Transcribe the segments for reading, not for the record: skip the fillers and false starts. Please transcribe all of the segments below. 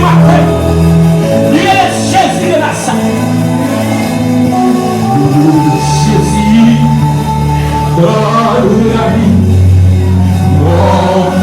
matin. Il est Jésus de Nazareth. Jésus, donne la vie. Mon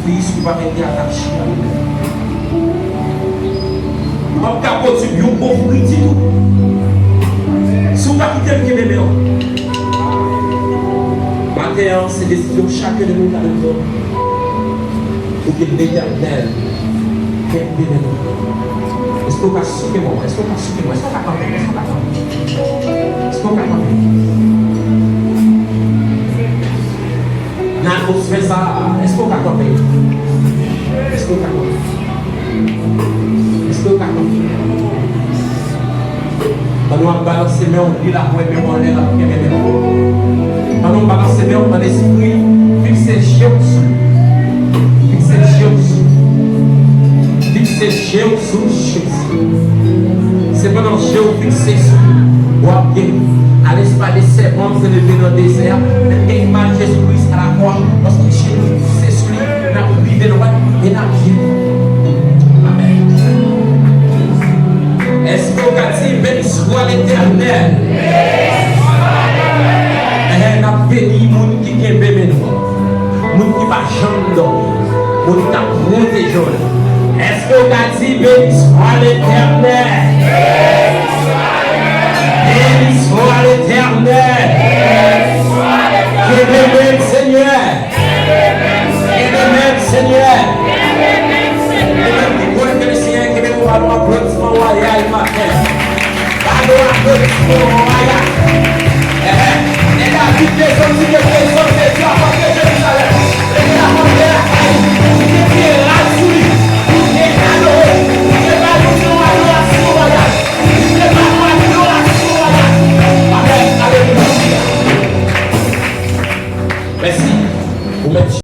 sacrifice qui va être attaché à nous. On va produire un bon fruit du tout. Si on va quitter le bébé, matin, c'est décision chacun de nous qui a besoin. Pour que l'éternel vienne bénir nous. Est-ce qu'on va souffrir moi? Est-ce qu'on va souffrir moi? Est-ce qu'on va camper? Est-ce qu'on va camper? Est-ce qu'on va camper? Dans l'atmosphère ça, est-ce qu'on va camper? Est-ce qu'on va camper? Est-ce qu'on va camper? Quand on va balancer, mais on dit la voix, mais on est là, quand on balance, mais on va l'esprit, fixer le chien dessus. Fixer le chien dessus. Fixer le chien sous Jésus. C'est pendant que Jésus fixe sur ou à l'espace des serpents, vous élevez dans le désert, mais il mal Jésus-Christ à la croix, lorsque Jésus fixe sur lui, n'a oublié droit et n'a bien. Amen. Est-ce que vous avez dit, béni soit l'Éternel? Elle a béni les gens qui ont béni nous, les gens qui ne pas jamais dormir, les gens qui ont protégé. Est-ce que vous avez dit, béni soit l'Éternel? Béni soit l'Éternel. Que le même Seigneur. Que le même Seigneur. Le même qui croit que le Seigneur qui veut nous avoir un applaudissement royal matin. Pas d'applaudissement royal. Et la vie des hommes qui